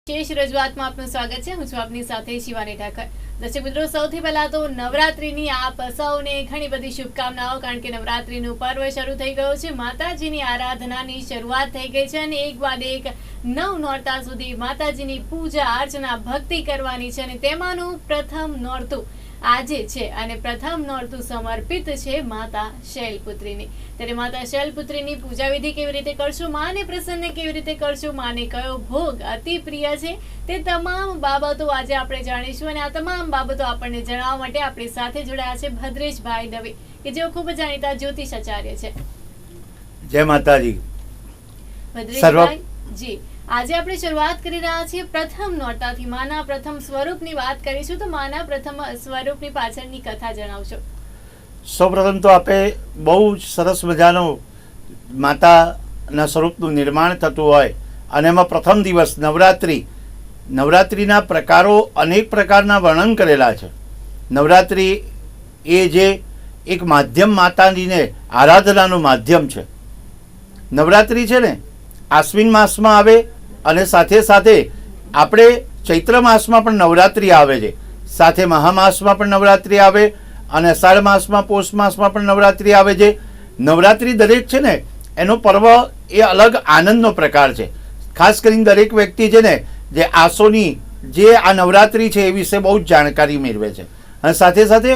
વિશેષ રજૂઆતમાં આપનું સ્વાગત છે. હું છું આપની સાથે શિવાની ઠાકર. દર્શક મિત્રો, સૌથી પહેલા તો નવરાત્રીની આપ સૌને ઘણી બધી શુભકામનાઓ, કારણ કે નવરાત્રીનું પર્વ શરૂ થઈ ગયું છે. માતાજીની આરાધનાની શરૂઆત થઈ ગઈ છે અને એક બાદ એક 9 નોરતા સુધી માતાજીની પૂજા અર્ચના ભક્તિ કરવાની છે અને તેમાંનું પ્રથમ નોરતું આજે છે અને પ્રથમ નોરતું સમર્પિત છે માતા શૈલપુત્રીની. ત્યારે માતા શૈલપુત્રીની પૂજા વિધિ કેવી રીતે કરશું, માને પ્રસન્ન કેવી રીતે કરશું, માને કયો ભોગ અતિ પ્રિય છે, તે તમામ બાબતો આજે આપણે જાણીશું. અને આ તમામ બાબતો આપણને જણાવવા માટે આપણી સાથે જોડાયા છે ભદ્રેશભાઈ દવે, કે જેઓ ખૂબ જાણીતા જ્યોતિષ આચાર્ય છે. જય માતાજી. ભદ્રેશભાઈ જી, આજે આપણે શરૂઆત કરી રહ્યા છીએ પ્રથમ નોરતાથી. માના પ્રથમ સ્વરૂપની વાત કરીશું, તો માના પ્રથમ સ્વરૂપની પાછળની કથા જણાવશો. સૌપ્રથમ તો આપણે બહુ સરસ મજાનું માતાના સ્વરૂપનું નિર્માણ થતું હોય અને એમાં પ્રથમ દિવસ નવરાત્રિના પ્રકારો અનેક પ્રકારના વર્ણન કરેલા છે. નવરાત્રિ એ જે એક માધ્યમ, માતાજીને આરાધનાનું માધ્યમ છે. નવરાત્રિ છે ને આશ્વિન માસમાં આવે અને સાથે સાથે આપણે ચૈત્ર માસમાં પણ નવરાત્રિ આવે છે, સાથે મહામાસમાં પણ નવરાત્રિ આવે અને અષાઢ માસમાં, પોષ માસમાં પણ નવરાત્રિ આવે છે. નવરાત્રિ દરેક છે ને એનો પર્વ એ અલગ આનંદનો પ્રકાર છે. ખાસ કરીને દરેક વ્યક્તિ છે ને જે આસોની જે આ નવરાત્રિ છે એ વિશે બહુ જ જાણકારી મેળવે છે. અને સાથે સાથે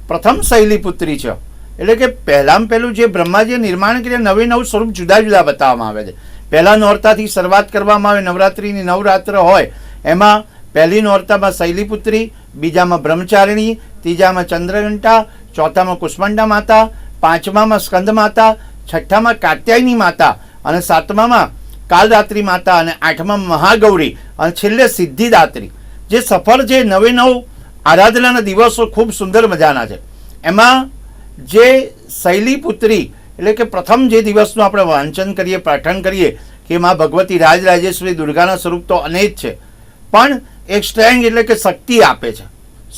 પ્રથમ શૈલીપુત્રી છે, એટલે કે પહેલામાં પહેલું જે બ્રહ્માજીએ નિર્માણ કર્યા 9 સ્વરૂપ જુદા જુદા બતાવવામાં આવે છે. પહેલા નોરતાથી શરૂઆત કરવામાં આવે. નવરાત્રિની નવરાત્ર હોય એમાં પહેલી નોરતામાં શૈલીપુત્રી, બીજામાં બ્રહ્મચારિણી, ત્રીજામાં ચંદ્રઘંટા, ચોથામાં કુષ્માંડા માતા, પાંચમામાં સ્કંદ માતા, છઠ્ઠામાં કાત્યાયની માતા અને સાતમામાં કાલરાત્રી માતા અને આઠમામાં મહાગૌરી અને છેલ્લે સિદ્ધિદાત્રી. જે સફળ જે 9 આરાધનાના દિવસો ખૂબ સુંદર મજાના છે. એમાં જે શૈલીપુત્રી એટલે કે પ્રથમ જે દિવસનું આપણે વાંચન કરીએ, પાઠન કરીએ કે માં ભગવતી રાજરાજેશ્વરી દુર્ગાના સ્વરૂપ તો અનેક છે, પણ એક સ્ટ્રેંગ એટલે કે શક્તિ આપે છે.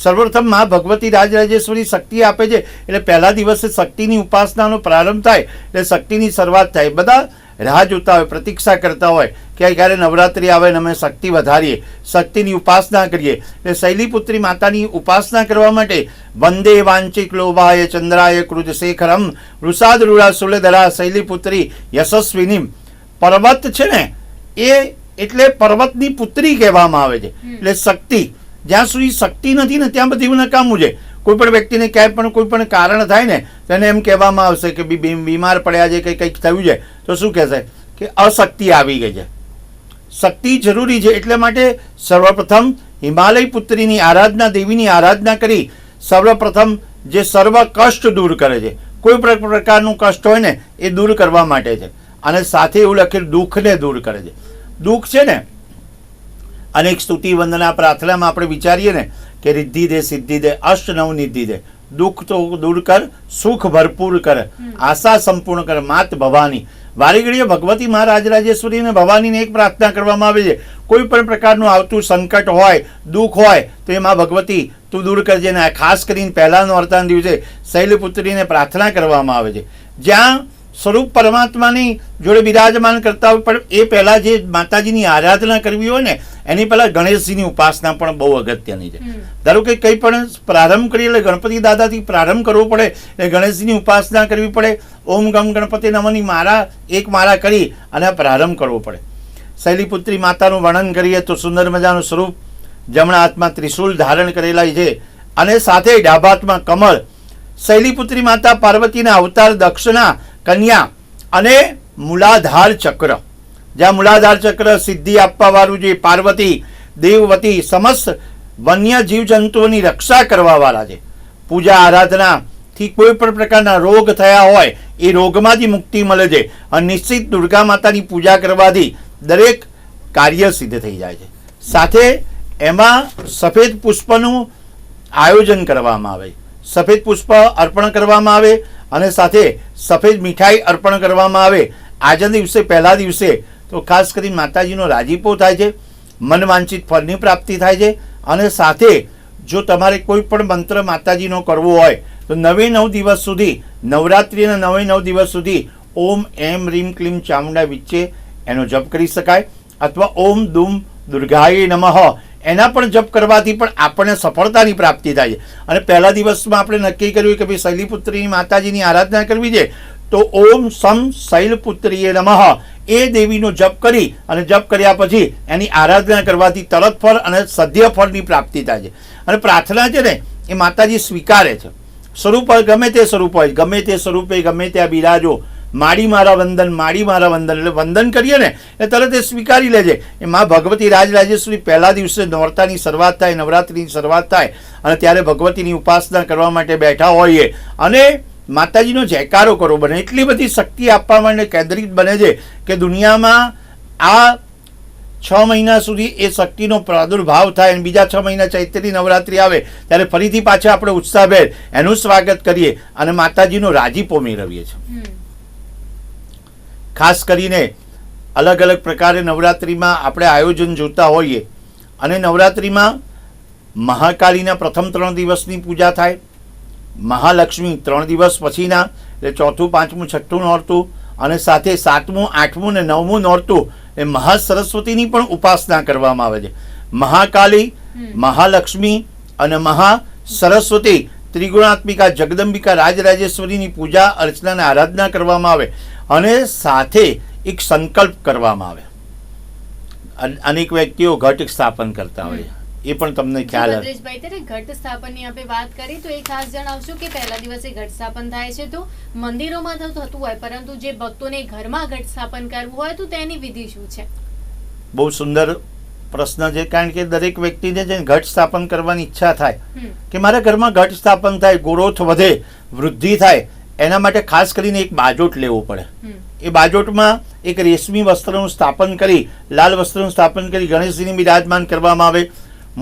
સર્વપ્રથમ માં ભગવતી રાજરાજેશ્વરી શક્તિ આપે છે એટલે પહેલા દિવસે શક્તિની ઉપાસનાનો પ્રારંભ થાય એટલે શક્તિની શરૂઆત થાય. બધા રાહ જોતા હોય, પ્રતીક્ષા કરતા હોય કે ક્યારે નવરાત્રિ આવે ને અમે શક્તિ વધારીએ, શક્તિની ઉપાસના કરીએ. એટલે શૈલીપુત્રી માતાની ઉપાસના કરવા માટે વંદે વાંચિક લોભાય ચંદ્રાય કૃત શેખરમ વૃષાદ રૂડા સુલેધરા શૈલીપુત્રી યશસ્વિની. પર્વત છે ને એ એટલે પર્વતની પુત્રી કહેવામાં આવે છે. એટલે શક્તિ, જ્યાં સુધી શક્તિ નથી ને ત્યાં બધી નકામું છે. કોઈ પણ વ્યક્તિને ક્યાંય પણ કોઈ પણ કારણ થાય ને તેને એમ કહેવામાં આવશે કે બીમાર પડ્યા છે, કંઈક થયું છે, તો શું કહેશે કે અશક્તિ આવી ગઈ છે. શક્તિ જરૂરી છે. એટલે માટે સર્વપ્રથમ હિમાલય પુત્રીની આરાધના, દેવીની આરાધના કરી સર્વપ્રથમ જે સર્વ કષ્ટ દૂર કરે છે, કોઈ પણ પ્રકારનું કષ્ટ હોય ને એ દૂર કરવા માટે છે. અને સાથે એવું લખેલું દુઃખને દૂર કરે છે. દુઃખ છે ને અનેક સ્તુતિ વંદના પ્રાર્થનામાં આપણે વિચારીએ ને કે રિદ્ધિ દે, સિદ્ધિ દે, અષ્ટ નવ નિધિ દે, દુઃખ તો દૂર કર, સુખ ભરપૂર કર, આશા સંપૂર્ણ કર, માત ભવાની. વારી ઘડીએ ભગવતી મહારાજરાજેશ્વરી અને ભવાનીને એક પ્રાર્થના કરવામાં આવે છે. કોઈ પણ પ્રકારનું આવતું સંકટ હોય, દુઃખ હોય તો એમાં ભગવતી તું દૂર કરજે. ને ખાસ કરીને પહેલા નોરતાના દિવસે શૈલપુત્રીને પ્રાર્થના કરવામાં આવે છે. જ્યાં સ્વરૂપ પરમાત્માની જોડે બિરાજમાન કરતા હોય, પણ એ પહેલા જે માતાજીની આરાધના કરવી હોય ને એની પહેલા ગણેશજીની ઉપાસના પણ બહુ અગત્યની છે. ધારો કે કંઈ પણ પ્રારંભ કરીએ એટલે ગણપતિ દાદાથી પ્રારંભ કરવો પડે એટલે ગણેશજીની ઉપાસના કરવી પડે. ઓમ ગમ ગણપતિ નમઃની એક માળા કરી અને પ્રારંભ કરવો પડે. શૈલીપુત્રી માતાનું વર્ણન કરીએ તો સુંદર મજાનું સ્વરૂપ, જમણા હાથમાં ત્રિશૂલ ધારણ કરેલા છે અને સાથે ડાબા હાથમાં કમળ. શૈલીપુત્રી માતા પાર્વતીના અવતાર, દક્ષના કન્યા અને મૂલાધાર ચક્ર. જ્યાં મૂલાધાર ચક્ર સિદ્ધિ આપવા વાળું જે પાર્વતી દેવવતી સમસ્ત વન્ય જીવજંતુઓની રક્ષા કરવા વાળા છે. પૂજા આરાધનાથી કોઈ પણ પ્રકારના રોગ થયા હોય એ રોગમાંથી મુક્તિ મળે છે. અને નિશ્ચિત દુર્ગા માતાની પૂજા કરવાથી દરેક કાર્ય સિદ્ધ થઈ જાય છે. સાથે એમાં સફેદ પુષ્પનું આયોજન કરવામાં આવે, સફેદ પુષ્પ અર્પણ કરવામાં આવે અને સાથે સફેદ મીઠાઈ અર્પણ કરવામાં આવે. આજના દિવસે, પહેલા દિવસે તો ખાસ કરીને માતાજીનો રાજીપો થાય છે, મનવાંછિત ફળની પ્રાપ્તિ થાય છે. અને સાથે જો તમારે કોઈ પણ મંત્ર માતાજીનો કરવો હોય તો 9 દિવસ સુધી, નવરાત્રિના 9 દિવસ સુધી ઓમ એમ રીમ ક્લીમ ચામુંડા વિચ્ચે એનો જપ કરી શકાય. અથવા ઓમ દુમ દુર્ગાય નમઃ એના પણ જપ કરવાથી પણ આપણને સફળતાની પ્રાપ્તિ થાય છે. અને પહેલા દિવસમાં આપણે નક્કી કર્યું કે ભાઈ શૈલીપુત્રીની માતાજીની આરાધના કરવી છે, તો ઓમ સમ શૈલપુત્રીએ નમઃ એ દેવીનો જપ કરી અને જપ કર્યા પછી એની આરાધના કરવાથી તરત ફળ અને સદ્ય ફળની પ્રાપ્તિ થાય છે. અને પ્રાર્થના છે ને એ માતાજી સ્વીકારે છે. સ્વરૂપ ગમે તે સ્વરૂપ હોય, ગમે તે સ્વરૂપે ગમે ત્યાં બિરાજો, માડી મારા વંદન, માડી મારા વંદન, એટલે વંદન કરીએ ને એ તરત એ સ્વીકારી લે છે. એ મા ભગવતી રાજરાજેશ્વરી પહેલા દિવસે નોરતાની શરૂઆત થાય, નવરાત્રિની શરૂઆત થાય અને ત્યારે ભગવતીની ઉપાસના કરવા માટે બેઠા હોઈએ અને માતાજીનો જયકારો કરો બને. એટલી બધી શક્તિ આપવા માટે કેન્દ્રિત બને છે કે દુનિયામાં આ 6 મહિના સુધી એ શક્તિનો પ્રાદુર્ભાવ થાય અને બીજા 6 મહિના ચૈત્રી નવરાત્રિ આવે ત્યારે ફરીથી પાછા આપણે ઉત્સાહભેર એનું સ્વાગત કરીએ અને માતાજીનો રાજીપો મેળવીએ છીએ. ખાસ કરીને અલગ અલગ પ્રકારે નવરાત્રિમાં આપણે આયોજન જોતા હોઈએ અને નવરાત્રિમાં મહાકાળીના પ્રથમ 3 દિવસની પૂજા થાય, મહાલક્ષ્મી 3 દિવસ પછીના એટલે 4થું, 5મું, 6થું નોરતું અને સાથે 7મું, 8મું ને 9મું નોરતું એ મહાસરસ્વતીની પણ ઉપાસના કરવામાં આવે છે. મહાકાળી, મહાલક્ષ્મી અને મહાસરસ્વતી ત્રિગુણાત્મિકા જગદંબિકા રાજરાજેશ્વરીની પૂજા અર્ચના અને આરાધના કરવામાં આવે અને સાથે એક સંકલ્પ કરવામાં આવે. અનેક વ્યક્તિઓ ઘટ સ્થાપન કરતા હોય, એ પણ તમને ખ્યાલ હશે. ભદ્રેશભાઈ, ત્યારે ઘટ સ્થાપનની આપણે વાત કરી તો એ ખાસ જણાવશો કે પહેલા દિવસે ઘટ સ્થાપન થાય છે તો મંદિરોમાં તો થતું હોય, પરંતુ જે ભક્તોને ઘરમાં ઘટ સ્થાપન કરવું હોય તો તેની વિધિ શું છે? બહુ સુંદર પ્રશ્ન છે, કારણ કે દરેક વ્યક્તિને જે ઘટ સ્થાપન કરવાની ઈચ્છા થાય કે મારા ઘરમાં ઘટ સ્થાપન થાય, ગ્રોથ વધે, વૃદ્ધિ થાય, એના માટે ખાસ કરીને એક બાજોટ લેવો પડે. એ બાજોટમાં એક રેશમી વસ્ત્રનું સ્થાપન કરી, લાલ વસ્ત્રનું સ્થાપન કરી ગણેશજીને બિરાજમાન કરવામાં આવે.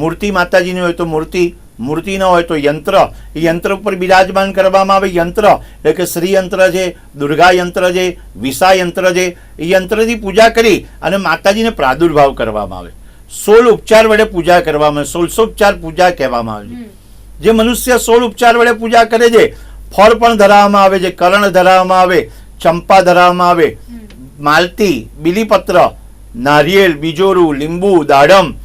મૂર્તિ માતાજીની હોય તો મૂર્તિ, મૂર્તિ ન હોય તો યંત્ર, એ યંત્ર ઉપર બિરાજમાન કરવામાં આવે. યંત્ર એટલે કે શ્રી યંત્ર છે, દુર્ગા યંત્ર છે, વિસા યંત્ર છે, એ યંત્રથી પૂજા કરી અને માતાજીને પ્રાદુર્ભાવ કરવામાં આવે. 16 ઉપચાર વડે પૂજા કરવામાં આવે, 16 ઉપચાર પૂજા કહેવામાં આવે છે. જે મનુષ્ય 16 ઉપચાર વડે પૂજા કરે છે, ફળ પણ ધરાવવામાં આવે છે, કરણ ધરાવવામાં આવે, ચંપા ધરાવવામાં આવે, માલતી, બીલીપત્ર, નારિયેલ, બીજોરું, લીંબુ, દાડમ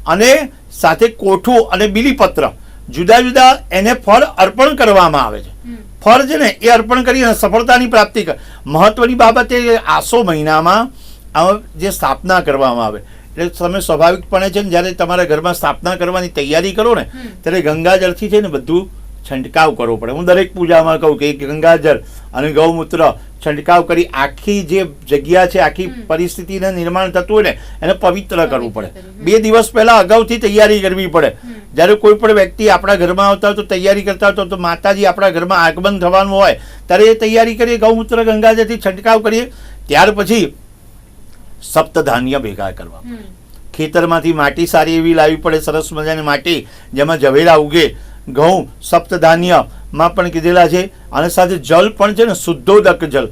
અને સાથે કોઠું અને બીલીપત્ર જુદા જુદા એને ફળ અર્પણ કરવામાં આવે છે. ફળ છે ને એ અર્પણ કરી અને સફળતાની પ્રાપ્તિ કરે. મહત્વની બાબત એ આસો મહિનામાં જે સ્થાપના કરવામાં આવે એટલે તમે સ્વાભાવિકપણે છે ને જ્યારે તમારા ઘરમાં સ્થાપના કરવાની તૈયારી કરો ને ત્યારે ગંગાજળથી છે ને બધું છંટકાવ કરવો પડે. હું દરેક પૂજામાં કહું કે ગંગાજળ અને ગૌમૂત્ર છંટકાવ કરી આખી જે જગ્યા છે, આખી પરિસ્થિતિને નિર્માણ થતું હોય ને એને પવિત્ર કરવું પડે. 2 દિવસ પહેલા અગાઉથી તૈયારી કરવી પડે. જ્યારે કોઈ પણ વ્યક્તિ આપણા ઘરમાં આવતા હોય તો તૈયારી કરતા હોય તો માતાજી આપણા ઘરમાં આગમન થવાનું હોય ત્યારે એ તૈયારી કરીએ, ગૌમૂત્ર ગંગાજળથી છંટકાવ કરીએ. ત્યાર પછી સપ્તધાન્ય ભેગા કરવા, ખેતરમાંથી માટી સારી એવી લાવવી પડે, સરસ મજાની માટી જેમાં ઝવેરા ઉગે. ઘઉં સપ્તધાન્યમાં પણ કીધેલા છે અને સાથે જલ પણ છે ને શુદ્ધોદક જલ.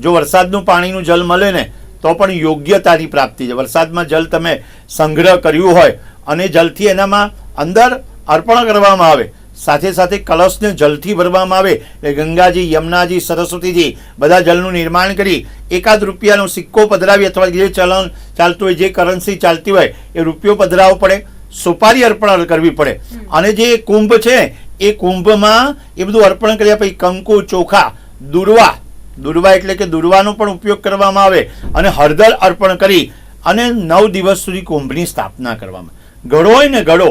જો વરસાદનું પાણીનું જલ મળે ને તો પણ યોગ્યતાની પ્રાપ્તિ છે. વરસાદમાં જલ તમે સંગ્રહ કર્યું હોય અને જલથી એનામાં અંદર અર્પણ કરવામાં આવે, સાથે સાથે કલશને જલથી ભરવામાં આવે એટલે ગંગાજી, યમુનાજી, સરસ્વતીજી બધા જલનું નિર્માણ કરી એકાદ રૂપિયાનો સિક્કો પધરાવી અથવા જે ચલણ ચાલતું હોય, જે કરન્સી ચાલતી હોય એ રૂપિયો પધરાવવો પડે, સુપારી અર્પણ કરવી પડે. અને જે કુંભ છે એ કુંભમાં એ બધું અર્પણ કર્યા પછી કંકુ, ચોખા, દુર્વા એટલે કે દુર્વાનો પણ ઉપયોગ કરવામાં આવે અને હળદર અર્પણ કરી અને 9 દિવસ સુધી કુંભની સ્થાપના કરવામાં. ઘડો હોય ને ઘડો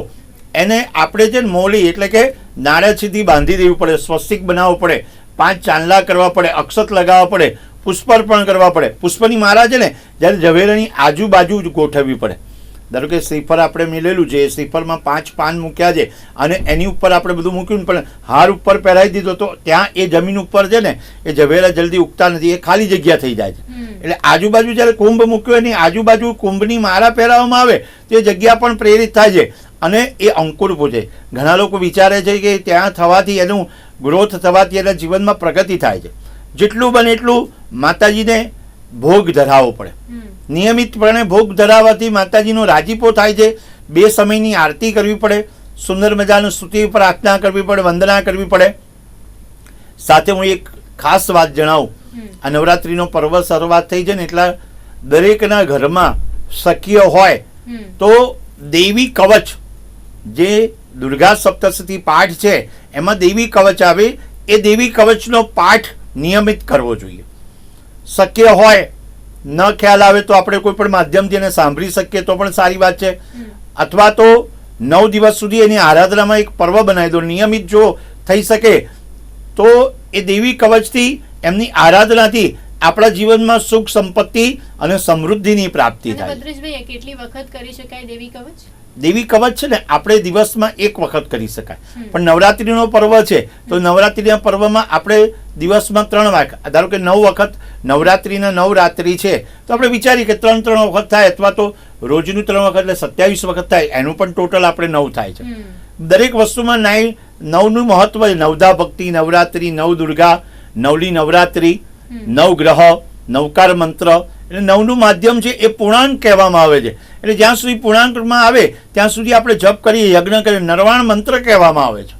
એને આપણે છે ને મોલી એટલે કે નાળેથી બાંધી દેવું પડે, સ્વસ્તિક બનાવવું પડે, 5 ચાંદલા કરવા પડે, અક્ષત લગાવવા પડે, પુષ્પ અર્પણ કરવા પડે. પુષ્પની માળા છે ને જ્યારે ઝવેરાની આજુબાજુ જ ગોઠવવી પડે. ધારો કે શ્રીફળ આપણે મેલેલું છે, શ્રીફળમાં 5 પાન મૂક્યા છે અને એની ઉપર આપણે બધું મૂક્યું પણ હાર ઉપર પહેરાવી દીધો તો ત્યાં એ જમીન ઉપર છે ને એ ઝવેરા જલ્દી ઉગતા નથી, એ ખાલી જગ્યા થઈ જાય છે. એટલે આજુબાજુ જ્યારે કુંભ મૂક્યો એની આજુબાજુ કુંભની માળા પહેરાવવામાં આવે તો એ જગ્યા પણ પ્રેરિત થાય છે અને એ અંકુર પૂજે. ઘણા લોકો વિચારે છે કે ત્યાં થવાથી એનું ગ્રોથ થવાથી એના જીવનમાં પ્રગતિ થાય છે. જેટલું બને એટલું માતાજીને ભોગ ધરાવવો પડે. નિયમિતપણે ભોગ ધરાવવાથી માતાજીનો રાજીપો થાય છે. 2 સમયની આરતી કરવી પડે, સુંદર મજાનું સ્તુતિ પ્રાર્થના કરવી પડે, વંદના કરવી પડે. સાથે હું એક ખાસ વાત જણાવું, આ નવરાત્રિનો પર્વ શરૂઆત થઈ છે ને એટલે દરેકના ઘરમાં શક્ય હોય તો દેવી કવચ જે દુર્ગા સપ્તશતી પાઠ છે એમાં દેવી કવચ આવે, એ દેવી કવચનો પાઠ નિયમિત કરવો જોઈએ. શક્ય હોય ન ખ્યાલ આવે તો આપણે કોઈ પણ માધ્યમથી એને સાંભળી શકીએ તો પણ સારી વાત છે, અથવા તો 9 દિવસ સુધી એની આરાધનામાં એક પર્વ બનાવી દો. નિયમિત જો થઈ શકે તો એ દેવી કવચથી, એમની આરાધનાથી આપણા જીવનમાં સુખ, સંપત્તિ અને સમૃદ્ધિની પ્રાપ્તિ થાય. ભદ્રેશભાઈ, કેટલી વખત કરી શકાય દેવી કવચ? દેવી કવચ છે ને આપણે દિવસમાં એક વખત કરી શકાય, પણ નવરાત્રીનો પર્વ છે તો નવરાત્રીના પર્વમાં આપણે દિવસમાં 3 વખત, ધારો કે 9 વખત નવરાત્રીના 9 રાત્રિ છે તો આપણે વિચારીએ કે 3 વખત થાય, અથવા તો રોજનું 3 વખત એટલે 27 વખત થાય, એનું પણ ટોટલ આપણે 9 થાય છે. દરેક વસ્તુમાં 9નું મહત્વ છે. નવદા ભક્તિ, નવરાત્રી, નવ દુર્ગા, નવલી નવરાત્રી, નવ ગ્રહ, નવકાર મંત્ર, એટલે 9નું માધ્યમ છે એ પૂર્ણાંક કહેવામાં આવે છે. એટલે જ્યાં સુધી પૂર્ણાંકમાં આવે ત્યાં સુધી આપણે જપ કરીએ, યજ્ઞ કરીએ, નરવાણ મંત્ર કહેવામાં આવે છે.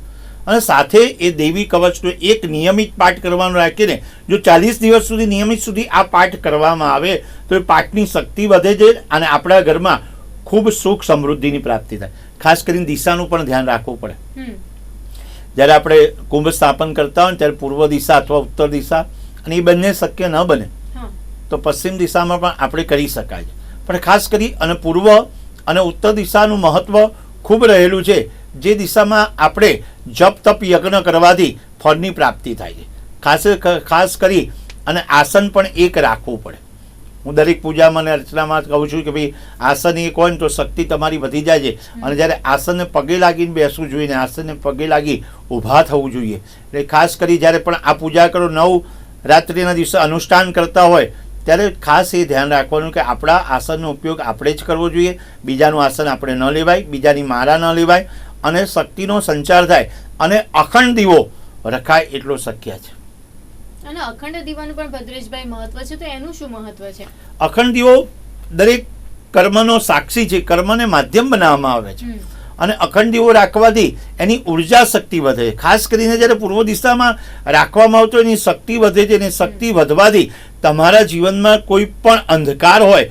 અને સાથે એ દેવી કવચનો એક નિયમિત પાઠ કરવાનો રાખીને જો 40 દિવસ સુધી નિયમિત સુધી આ પાઠ કરવામાં આવે તો એ પાઠની શક્તિ વધે છે અને આપણા ઘરમાં ખૂબ સુખ સમૃદ્ધિની પ્રાપ્તિ થાય. ખાસ કરીને દિશાનું પણ ધ્યાન રાખવું પડે. જ્યારે આપણે કુંભ સ્થાપન કરતા હોય ત્યારે પૂર્વ દિશા અથવા ઉત્તર દિશા, અને એ બંને શક્ય ન બને તો પશ્ચિમ દિશામાં પણ આપણે કરી શકાય છે. પણ ખાસ કરી અને પૂર્વ અને ઉત્તર દિશાનું મહત્વ ખૂબ રહેલું છે, જે દિશામાં આપણે જપ તપ યજ્ઞ કરવાથી ફળની પ્રાપ્તિ થાય છે. ખાસ કરી અને આસન પણ એક રાખવું પડે. હું દરેક પૂજામાં અને અર્ચનામાં કહું છું કે ભાઈ આસન એક હોય ને તો શક્તિ તમારી વધી જાય છે. અને જ્યારે આસનને પગે લાગીને બેસવું જોઈએ ને આસનને પગે લાગી ઊભા થવું જોઈએ. એટલે ખાસ કરી જ્યારે પણ આ પૂજા કરો, 9 રાત્રિના દિવસે અનુષ્ઠાન કરતા હોય ત્યારે ખાસ એ ધ્યાન રાખવાનું કે આપણા આસનનો ઉપયોગ આપણે જ કરવો જોઈએ. બીજાનું આસન આપણે ન લેવાય, બીજાની માળા ન લેવાય, અને શક્તિનો સંચાર થાય અને અખંડ દીવો રખાય એટલો શક્ય છે. અને અખંડ દીવાનું પણ ભદ્રેશભાઈ મહત્વ છે, તો એનું શું મહત્વ છે? અખંડ દીવો દરેક કર્મનો સાક્ષી છે, કર્મને માધ્યમ બનાવવામાં આવે છે. અને અખંડ દીવો રાખવાથી એની ઉર્જા શક્તિ વધે છે. ખાસ કરીને જ્યારે પૂર્વ દિશામાં રાખવામાં આવતો એની શક્તિ વધે છે. એની શક્તિ વધવાથી તમારા જીવનમાં કોઈ પણ અંધકાર હોય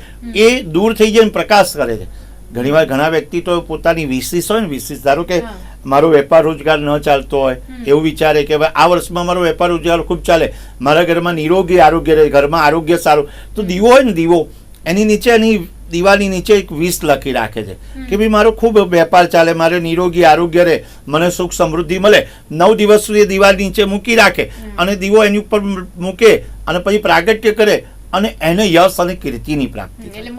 એ દૂર થઈ જાય, પ્રકાશ કરે છે. ઘણીવાર ઘણા વ્યક્તિ તો પોતાની વિશિષ હોય ને, વિશિષ ધારો કે મારો વેપાર રોજગાર ન ચાલતો હોય, એવું વિચારે કે ભાઈ આ વર્ષમાં મારો વેપાર રોજગાર ખૂબ ચાલે, મારા ઘરમાં નિરોગી આરોગ્ય રહે, ઘરમાં આરોગ્ય સારું, તો દીવો હોય ને, દીવો એની નીચે, એની દિવાલની નીચે એક વિષ લખી રાખે છે કે ભાઈ મારો ખૂબ વેપાર ચાલે, મારે નિરોગી આરોગ્ય રહે, મને સુખ સમૃદ્ધિ મળે. 9 દિવસ સુધી દિવાલ નીચે મૂકી રાખે અને દીવો એની ઉપર મૂકે અને પછી પ્રાગટ્ય કરે અને એને યશ અને કીર્તિની પ્રાપ્તિ થાય.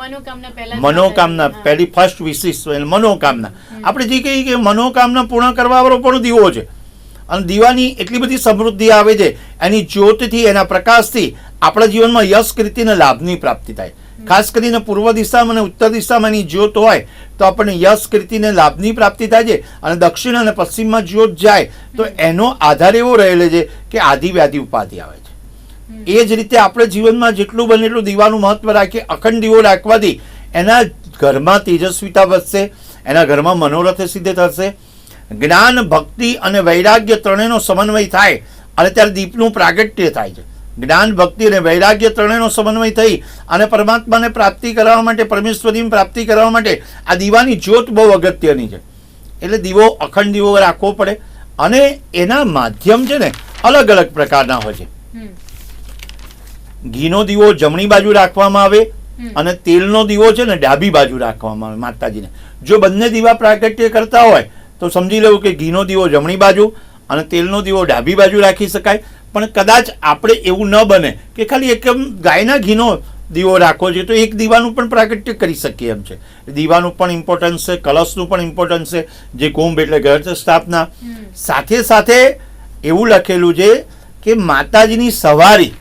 મનોકામના પહેલી ફર્સ્ટ વિશિષ મનોકામના. આપણે જે કહીએ કે મનોકામના પૂર્ણ કરવા વાળો પણ દીવો છે. અને દીવાની એટલી બધી સમૃદ્ધિ આવે છે, એની જ્યોતથી, એના પ્રકાશથી આપણા જીવનમાં યશ કીર્તિ અને લાભની પ્રાપ્તિ થાય. ખાસ કરીને પૂર્વ દિશામાં અને ઉત્તર દિશામાં એની જ્યોત હોય તો આપણને યશ કીર્તિ અને લાભની પ્રાપ્તિ થાય છે. અને દક્ષિણ અને પશ્ચિમમાં જ્યોત જાય તો એનો આધાર એવો રહેલો છે કે આદિ વ્યાધિ ઉપાધિ આવે છે. એ જ રીતે આપણે જીવનમાં જેટલું બને એટલું દીવાનું મહત્વ રાખીએ. અખંડ દીવો રાખવાથી એના ઘરમાં તેજસ્વીતા વધશે, એના ઘરમાં મનોરથ સિદ્ધ થશે. જ્ઞાન, ભક્તિ અને વૈરાગ્ય ત્રણેયનો સમન્વય થાય અને ત્યારે દીપનું પ્રાગટ્ય થાય છે. જ્ઞાન, ભક્તિ અને વૈરાગ્ય ત્રણેયનો સમન્વય થઈ અને પરમાત્માને પ્રાપ્તિ કરવા માટે, પરમેશ્વરીની પ્રાપ્તિ કરવા માટે આ દીવાની જ્યોત બહુ અગત્યની છે. એટલે દીવો, અખંડ દીવો રાખવો પડે. અને એના માધ્યમ છે ને અલગ અલગ પ્રકારના હોય છે. ઘીનો દીવો જમણી બાજુ રાખવામાં આવે અને તેલનો દીવો છે ને ડાબી બાજુ રાખવામાં આવે માતાજીને. જો બંને દીવા પ્રાગટ્ય કરતા હોય તો સમજી લેવું કે ઘીનો દીવો જમણી બાજુ અને તેલનો દીવો ડાબી બાજુ રાખી શકાય. પણ કદાચ આપણે એવું ન બને કે ખાલી એકદમ ગાયના ઘીનો દીવો રાખવો છે તો એક દીવાનું પણ પ્રાગટ્ય કરી શકીએ એમ છે. દીવાનું પણ ઇમ્પોર્ટન્સ છે, કલશનું પણ ઇમ્પોર્ટન્સ છે, જે કુંભ એટલે ઘર સ્થાપના. સાથે સાથે એવું લખેલું છે કે માતાજીની સવારી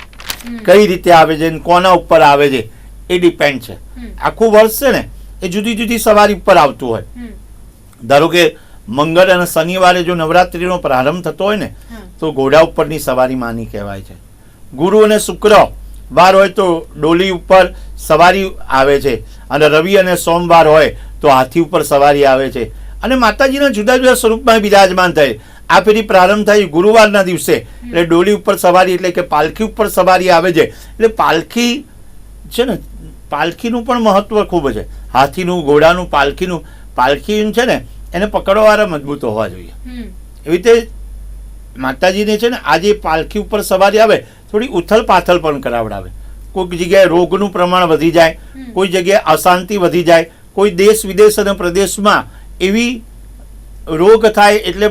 કઈ રીતે આવે છે, કોના ઉપર આવે છે એ ડિપેન્ડ છે. આખું વર્ષ છે ને એ જુદી જુદી સવારી ઉપર આવતું હોય. ધારો કે મંગળ અને શનિવારે જો નવરાત્રીનો પ્રારંભ થતો હોય ને તો ઘોડા ઉપરની સવારી માની કહેવાય છે. ગુરુ અને શુક્ર વાર હોય તો ડોલી ઉપર સવારી આવે છે, અને રવિ અને સોમવાર હોય તો હાથી ઉપર સવારી આવે છે. અને માતાજીના જુદા જુદા સ્વરૂપમાં બિરાજમાન થાય. આ ફેરી પ્રારંભ થાય ગુરુવારના દિવસે, એટલે ડોલી ઉપર સવારી એટલે કે પાલખી ઉપર સવારી આવે છે. એટલે પાલખી છે ને, પાલખીનું પણ મહત્વ ખૂબ છે. હાથીનું, ઘોડાનું, પાલખીનું છે ને એને પકડવાવાળા મજબૂત હોવા જોઈએ. એવી રીતે માતાજીને છે ને આજે પાલખી ઉપર સવારી આવે થોડી ઉથલ પાથલ પણ કરાવડાવે. કોઈક જગ્યાએ રોગનું પ્રમાણ વધી જાય, કોઈ જગ્યાએ અશાંતિ વધી જાય, કોઈ દેશ વિદેશ અને પ્રદેશમાં એવી રોગ થાય એટલે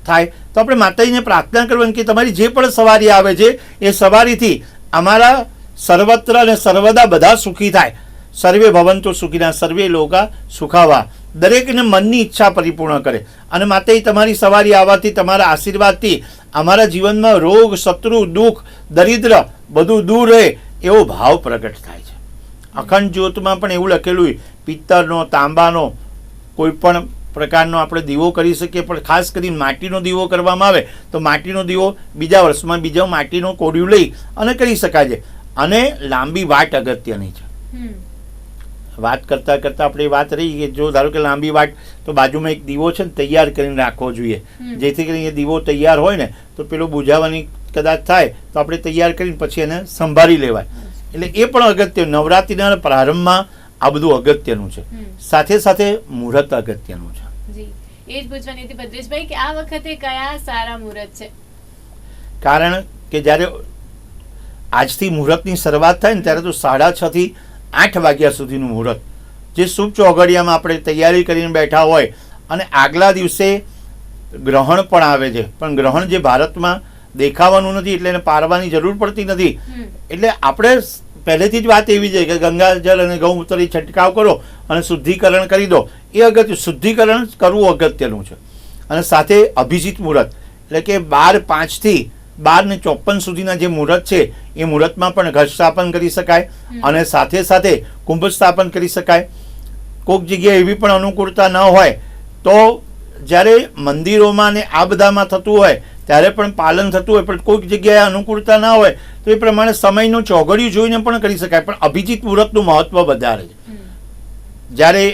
થાય તો આપણે માતાજીને પ્રાર્થના કરવાની કે તમારી જે પણ સવારી આવે છે એ સવારીથી અમારા સર્વત્ર અને સર્વદા બધા સુખી થાય. સર્વે ભવંતો સુખીના, સર્વે લોકા સુખાવા. દરેકને મનની ઈચ્છા પરિપૂર્ણ કરે. અને માતાજી તમારી સવારી આવવાથી, તમારા આશીર્વાદથી અમારા જીવનમાં રોગ, શત્રુ, દુઃખ, દરિદ્ર બધું દૂર રહે એવો ભાવ પ્રગટ થાય છે. અખંડ જ્યોતમાં પણ એવું લખેલું, પિત્તળનો, તાંબાનો કોઈ પણ પ્રકારનો આપણે દીવો કરી શકીએ, પણ ખાસ કરીને માટીનો દીવો કરવામાં આવે તો માટીનો દીવો બીજા વર્ષમાં બીજો માટીનો કોડિયું લઈ અને કરી શકાય છે. અને લાંબી વાટ અગત્યની છે. વાત કરતા કરતા આપણે વાત રહી કે જો ધારો કે લાંબી વાટ તો બાજુમાં એક દીવો છે ને તૈયાર કરીને રાખવો જોઈએ, જેથી કરીને એ દીવો તૈયાર હોય ને તો પેલો બુઝાવવાની કદાચ થાય તો આપણે તૈયાર કરીને પછી એને સંભાળી લેવાય. એટલે એ પણ અગત્ય. નવરાત્રિના પ્રારંભમાં આ બધું અગત્યનું છે. સાથે સાથે મુહૂર્ત અગત્યનું છે. એ જ પૂછવાની હતી ભદ્રેશભાઈ કે આ વખતે કયા સારા મુહૂર્ત છે? કારણ કે જ્યારે આજથી મુહૂર્તની શરૂઆત થાય ને ત્યારે તો 6:30 થી 8 વાગ્યા સુધીનું મુહૂર્ત, જે શુભ ચોઘડિયામાં આપણે તૈયારી કરીને બેઠા હોય. અને આગલા દિવસે ગ્રહણ પણ આવે છે, પણ ગ્રહણ જે ભારતમાં દેખાવાનું નથી એટલે એને પારવાની જરૂર પડતી નથી. એટલે આપણે પહેલેથી જ વાત એવી છે કે ગંગાજળ અને ગૌમૂત્રથી છંટકાવ કરો અને શુદ્ધિકરણ કરી દો. એ અગત્ય, શુદ્ધિકરણ કરવું અગત્યનું છે. અને સાથે અભિજીત મુહૂર્ત એટલે કે 12:05 થી 12:54 સુધીના જે મુહૂર્ત છે એ મુહૂર્તમાં પણ ઘટ સ્થાપન કરી શકાય અને સાથે સાથે કુંભ સ્થાપન કરી શકાય. કોઈક જગ્યાએ એવી પણ અનુકૂળતા ન હોય તો જ્યારે મંદિરોમાં ને આ બધામાં થતું હોય ત્યારે પણ પાલન થતું હોય, પણ કોઈક જગ્યાએ અનુકૂળતા ના હોય તો એ પ્રમાણે સમયનું ચોઘડિયું જોઈને પણ કરી શકાય. પણ અભિજીત મુહૂર્તનું મહત્વ વધારે છે. જ્યારે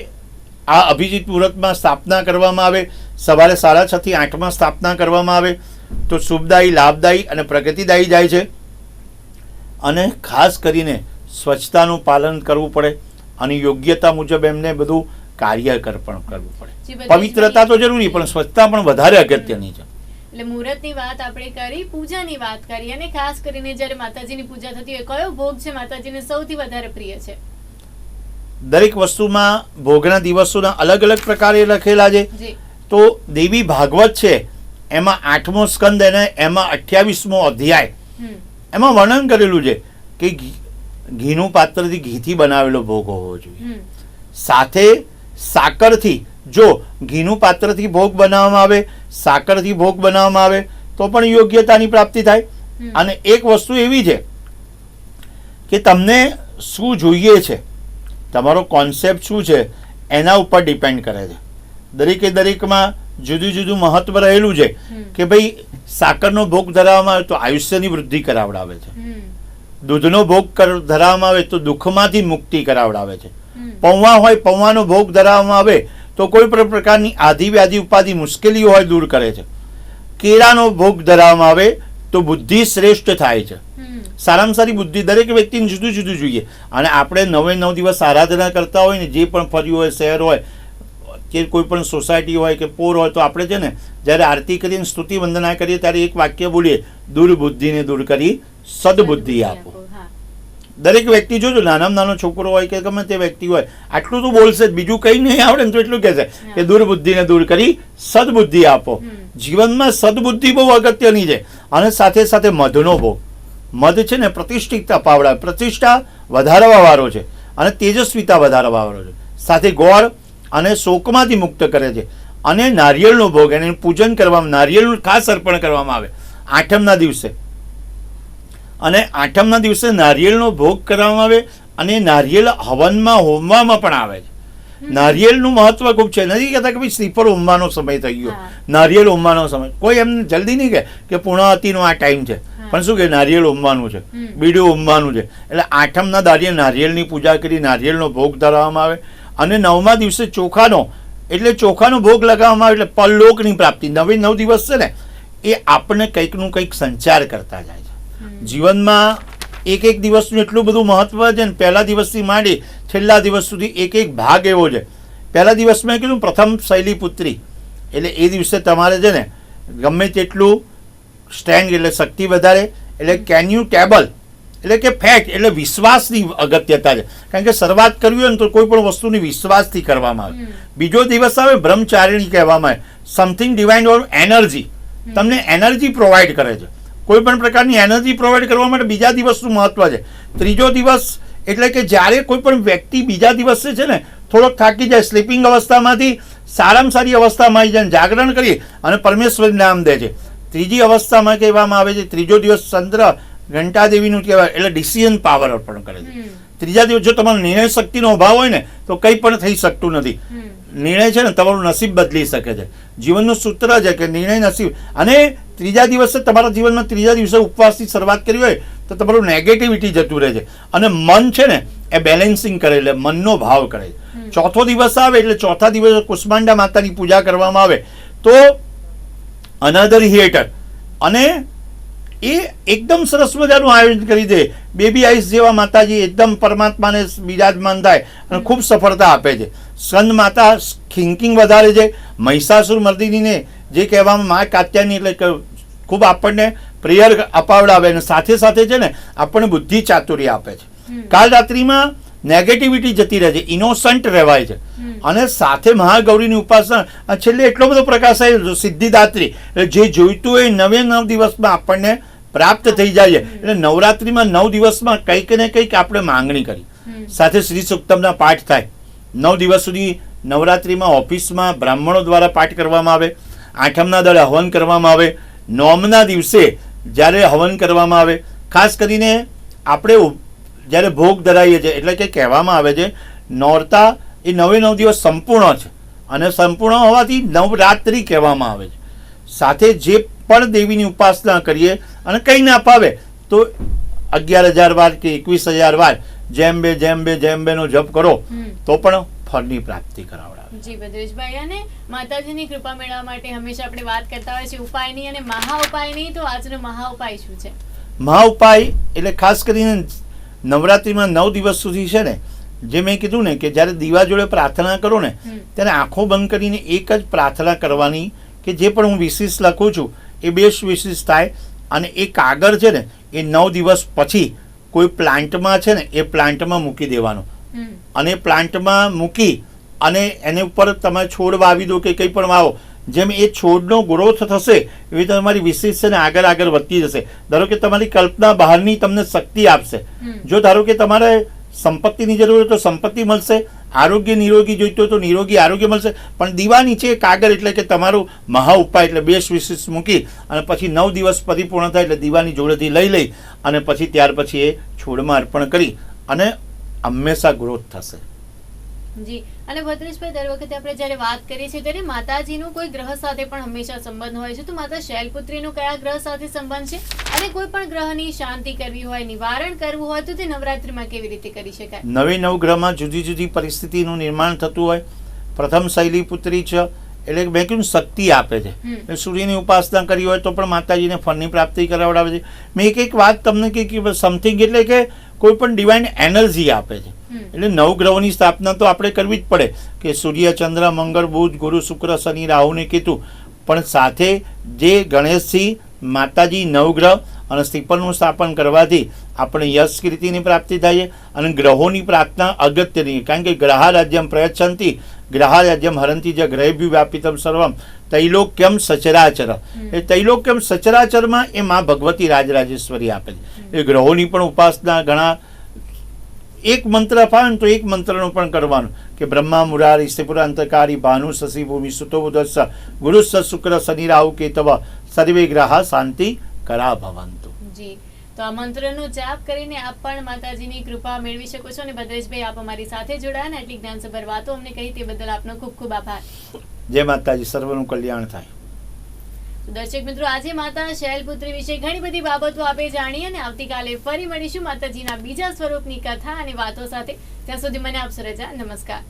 આ અભિજીત મુહૂર્તમાં સ્થાપના કરવામાં આવે, સવારે 6:30 થી 8 સ્થાપના કરવામાં આવે તો શુભદાયી, લાભદાયી અને પ્રગતિદાયી જાય છે. અને ખાસ કરીને સ્વચ્છતાનું પાલન કરવું પડે અને યોગ્યતા મુજબ એમને બધું કાર્ય પણ કરવું પડે. પવિત્રતા તો જરૂરી, પણ સ્વચ્છતા પણ વધારે અગત્યની છે. એટલે મુહૂર્તની વાત આપણે કરી, પૂજાની વાત કરી, અને ખાસ કરીને જ્યારે માતાજીની પૂજા થતી હોય કયો ભોગ છે માતાજીને સૌથી વધારે પ્રિય છે? દરેક વસ્તુમાં ભોગના દિવસોના અલગ અલગ પ્રકારે લખેલા છે. તો દેવી ભાગવત છે એમાં 8મો સ્કંદ અને એમાં 28મો અધ્યાય એમાં વર્ણન કરેલું છે કે ઘીનું પાત્રથી ઘીથી બનાવેલો ભોગ હોવો જોઈએ. સાથે સાકરથી, જો ઘીનું પાત્રથી ભોગ બનાવવામાં આવે, સાકરથી ભોગ બનાવવામાં આવે તો પણ યોગ્યતાની પ્રાપ્તિ થાય. અને એક વસ્તુ એવી છે કે તમને શું જોઈએ છે, તમારો કોન્સેપ્ટ શું છે એના ઉપર ડિપેન્ડ કરે છે. દરેકમાં જુદું જુદું મહત્વ રહેલું છે કે ભાઈ સાકરનો ભોગ ધરાવવામાં આવે તો આયુષ્યની વૃદ્ધિ કરાવડાવે છે, દૂધનો ભોગ ધરાવવામાં આવે તો દુઃખમાંથી મુક્તિ કરાવડાવે છે, પૌવા હોય પૌવાનો ભોગ ધરાવવામાં આવે તો કોઈ પણ પ્રકારની આધિ વ્યાધિ ઉપાધિ મુશ્કેલીઓ હોય દૂર કરે છે, કેળાનો ભોગ ધરાવવામાં આવે તો બુદ્ધિ શ્રેષ્ઠ થાય છે. સારામાં સારી બુદ્ધિ દરેક વ્યક્તિને જુદું જુદું જોઈએ. અને આપણે 9 દિવસ આરાધના કરતા હોય ને, જે પણ ફર્યું હોય, શહેર હોય કે કોઈ પણ સોસાયટી હોય કે પોર હોય, તો આપણે છે ને જ્યારે આરતી કરીને સ્તુતિ વંદના કરીએ ત્યારે એક વાક્ય બોલીએ, દુર્બુદ્ધિને દૂર કરી સદબુદ્ધિ આપો. દરેક વ્યક્તિ જોજો, નાનામાં નાનો છોકરો હોય કે ગમે તે વ્યક્તિ હોય આટલું તો બોલશે જ, બીજું કંઈ નહીં આવડે ને તો એટલું કહેશે કે દુર્બુદ્ધિને દૂર કરી સદબુદ્ધિ આપો. જીવનમાં સદબુદ્ધિ બહુ અગત્યની છે. અને સાથે સાથે મધનો ભોગ, મધ છે ને પ્રતિષ્ઠિત અપાવડા, પ્રતિષ્ઠા વધારવા વાળો છે અને તેજસ્વીતા વધારવા વાળો છે. સાથે ગોળ અને શોકમાંથી મુક્ત કરે છે. અને નારિયેળનો ભોગ, એને પૂજન કરવામાં, નારિયેળનું ખાસ અર્પણ કરવામાં આવે 8મના દિવસે. અને 8મના દિવસે નારિયેળનો ભોગ કરવામાં આવે અને નારિયેળ હવનમાં હોમવામાં પણ આવે છે. નારિયેળનું મહત્વ ખૂબ છે. નથી કહેતા કે ભાઈ શ્રીફળ હોમવાનો સમય થઈ ગયો, નારિયેળ હોમવાનો સમય. કોઈ એમ જલ્દી નહીં કહે કે પૂર્ણાવતીનો આ ટાઈમ છે, પણ શું કે નારિયેળ હોમવાનું છે, બીડું હોમવાનું છે. એટલે 8મના દાડીએ નારિયેળની પૂજા કરી નારિયેળનો ભોગ ધરાવવામાં આવે. અને 9મા દિવસે ચોખાનો, એટલે ચોખાનો ભોગ લગાવવામાં આવે એટલે પરલોકની પ્રાપ્તિ. 9 દિવસ છે ને એ આપણને કંઈકનું કંઈક સંચાર કરતા જાય છે. જીવનમાં એક એક દિવસનું એટલું બધું મહત્વ છે ને, પહેલા દિવસથી માંડી છેલ્લા દિવસ સુધી એક એક ભાગ એવો છે. પહેલા દિવસમાં કીધું પ્રથમ શૈલીપુત્રી, એટલે એ દિવસે તમારે છે ને ગમે તેટલું સ્ટ્રેન્થ એટલે શક્તિ વધારે, એટલે કેન યુ ટેબલ એટલે કે ફેક્ટ એટલે વિશ્વાસની અગત્યતા છે. કારણ કે શરૂઆત કરવી હોય ને તો કોઈ પણ વસ્તુની વિશ્વાસથી કરવામાં આવે. બીજો દિવસ આવે બ્રહ્મચારિણી કહેવામાં આવે, સમથિંગ ડિવાઇન ઓર એનર્જી, તમને એનર્જી પ્રોવાઈડ કરે છે. કોઈ પણ પ્રકારની એનર્જી પ્રોવાઈડ કરવા માટે બીજા દિવસનું મહત્વ છે. ત્રીજો દિવસ એટલે કે જ્યારે કોઈ પણ વ્યક્તિ બીજા દિવસે છે ને થોડોક થાકી જાય, સ્લીપિંગ અવસ્થામાંથી સારામાં સારી અવસ્થામાં આવી જાય, જાગરણ કરી અને પરમેશ્વર નામ દે છે. ત્રીજી અવસ્થામાં કહેવામાં આવે છે ત્રીજો દિવસ ચંદ્ર ઘંટાદેવીનું કહેવાય, એટલે ડિસિઝન પાવર અર્પણ કરે છે. ત્રીજા દિવસ જો તમારો નિર્ણય શક્તિનો અભાવ હોય ને તો કંઈ પણ થઈ શકતું નથી. નિર્ણય છે ને તમારું નસીબ બદલી શકે છે. જીવનનું સૂત્ર છે કે નિર્ણય નસીબ. અને ત્રીજા દિવસે તમારા જીવનમાં ત્રીજા દિવસે ઉપવાસથી શરૂઆત કરી હોય તો તમારું નેગેટિવિટી જતું રહે છે અને મન છે ને એ બેલેન્સિંગ કરે, એટલે મનનો ભાવ કરે છે. ચોથો દિવસ આવે એટલે ચોથા દિવસે કુષ્માંડા માતાની પૂજા કરવામાં આવે તો અનધર હિએટર, અને એ એકદમ સરસ મજાનું આયોજન કરી દે. બેબી આઈસ જેવા માતાજી એકદમ પરમાત્માને બિરાજમાન થાય અને ખૂબ સફળતા આપે છે. સ્કંદ માતા થિંકિંગ વધારે છે. મહિષાસુર મર્દિનીને જે કહેવામાં મા કાત્યાયની એટલે ખૂબ આપણને પ્રેયર અપાવડાવે અને સાથે સાથે છે ને આપણને બુદ્ધિ ચાતુર્ય આપે છે. કાલ રાત્રિમાં નેગેટિવિટી જતી રહે છે, ઇનોસન્ટ રહેવાય છે. અને સાથે મહાગૌરીની ઉપાસના, છેલ્લે એટલો બધો પ્રકાશ આવે સિદ્ધિદાત્રી, એટલે જે જોઈતું હોય 9 દિવસમાં આપણને પ્રાપ્ત થઈ જાય છે. એટલે નવરાત્રિમાં 9 દિવસમાં કંઈક ને કંઈક આપણે માંગણી કરી, સાથે શ્રી સુક્તમના પાઠ થાય. 9 દિવસ સુધી નવરાત્રિમાં ઓફિસમાં બ્રાહ્મણો દ્વારા પાઠ કરવામાં આવે, આઠમના દળે હવન કરવામાં આવે, નોમના દિવસે જ્યારે હવન કરવામાં આવે, ખાસ કરીને આપણે જ્યારે ભોગ ધરાવીએ છીએ એટલે કે કહેવામાં આવે છે નોરતા એ 9 દિવસ સંપૂર્ણ છે અને સંપૂર્ણ હોવાથી નવરાત્રિ કહેવામાં આવે છે. સાથે જે પણ દેવીની ઉપાસના કરીએ અને કંઈ ના પાવે તો 11,000 વાર કે 21,000 વાર જેમ બે નો જપ કરો તો પણ ફળની પ્રાપ્તિ કરાવડાવે. જી ભદ્રેશભાઈ, અને માતાજીની કૃપા મેળવવા માટે હંમેશા આપણે વાત કરતા હોય છે ઉપાયની અને મહા ઉપાયની, તો આજનો મહા ઉપાય શું છે? મહા ઉપાય એટલે ખાસ કરીને નવરાત્રિમાં 9 દિવસ સુધી છે ને, જે મેં કીધું ને કે જ્યારે દીવા જોડે પ્રાર્થના કરો ને ત્યારે આંખો બંધ કરીને એક જ પ્રાર્થના કરવાની કે જે પણ હું વિશેષ લખું છું એ બેસ્ટ વિશેષ થાય. અને એ કાગળ છે ને એ 9 દિવસ પછી કોઈ પ્લાન્ટમાં છે ને એ પ્લાન્ટમાં મૂકી દેવાનો, અને પ્લાન્ટમાં મૂકી અને એની ઉપર તમે છોડ વાવી દો કે કંઈ પણ વાવો. જેમ એ છોડનો ગ્રોથ થશે એવી રીતે તમારી વિશેષ છે ને આગળ વધતી જશે. ધારો કે તમારી કલ્પના બહારની તમને શક્તિ આપશે. જો ધારો કે તમારે સંપત્તિની જરૂર હોય તો સંપત્તિ મળશે, આરોગ્ય નિરોગી જોઈતું હોય તો નિરોગી આરોગ્ય મળશે. પણ દીવા નીચે કાગળ એટલે કે તમારું મહા ઉપાય એટલે બેસ્ટ વિશેષ મૂકી અને પછી 9 દિવસ પરિપૂર્ણ થાય એટલે દીવાની જોડેથી લઈ અને પછી ત્યાર પછી એ છોડમાં અર્પણ કરી અને હંમેશા ગ્રોથ થશે. જી, અને ભદ્રેશભાઈ, દર વખતે આપણે જ્યારે વાત કરીએ છીએ ત્યારે માતાજીનો કોઈ ગ્રહ સાથે પણ હંમેશા સંબંધ હોય છે, તો માતા શૈલપુત્રીનો કયા ગ્રહ સાથે સંબંધ છે? અને કોઈ પણ ગ્રહની શાંતિ કરવી હોય, નિવારણ કરવું હોય તો તે નવરાત્રિમાં કેવી રીતે કરી શકાય? 9 ગ્રહમાં જુદી જુદી પરિસ્થિતિનું નિર્માણ થતું હોય. પ્રથમ શૈલીપુત્રી છે એટલે મેં કીધું શક્તિ આપે છે. સૂર્યની ઉપાસના કરી હોય તો પણ માતાજીને ફળની પ્રાપ્તિ કરાવડાવે છે. મેં એક વાત તમને કહી સમથિંગ એટલે કે કોઈ પણ ડિવાઇન એનર્જી આપે છે. એટલે 9 ગ્રહોની સ્થાપના તો આપણે કરવી જ પડે કે સૂર્ય, ચંદ્ર, મંગળ, બુધ, ગુરુ, શુક્ર, શનિ, રાહુ ને કેતુ, પણ સાથે જે ગણેશજી, માતાજી, 9 ગ્રહ અને સ્થિપલનું સ્થાપન કરવાથી આપણે યશ કીર્તિની પ્રાપ્તિ થાય છે. અને ગ્રહોની પ્રાર્થના અગત્યની, કારણ કે ગ્રહારાજ્યમ પ્રયચ્છન્તિ ગ્રહારાજ્યમ હરંતિ જ ગ્રહેભ્યો વ્યાપિતમ સર્વમ તૈલોક્યમ સચરાચર. એ તૈલોક્યમ સચરાચરમાં એ મા ભગવતી રાજરાજેશ્વરી આપે છે. એ ગ્રહોની પણ ઉપાસના ઘણા એક મંત્ર અપાવે તો એક મંત્રનો પણ કરવાનું કે બ્રહ્મા મુરારી શ્રીપુરા અંતકારી ભાનુ શશી ભૂમિ સુતો બુધસ્સ ગુરુ શુક્ર શનિ રાહુ કેતવ સર્વે ગ્રહા શાંતિ કરા ભવંતુ. જી, તો આ મંત્રનો જાપ કરીને આપ પણ માતાજીની કૃપા મેળવી શકો છો. અને ભદ્રેશભાઈ, આપ અમારી સાથે જોડાયા ને આટલી જ્ઞાનસભર વાતો અમને કહી તે બદલ આપનો ખૂબ ખૂબ આભાર. જય માતાજી, સર્વનું કલ્યાણ થાય. દર્શક મિત્રો, આજે માતા શૈલપુત્રી વિશે ઘણી બધી બાબતો આપણે જાણી અને આવતીકાલે ફરી મળીશું માતાજીના બીજા સ્વરૂપની કથા અને વાતો સાથે. ત્યાં સુધી મને આપશો રજા. નમસ્કાર.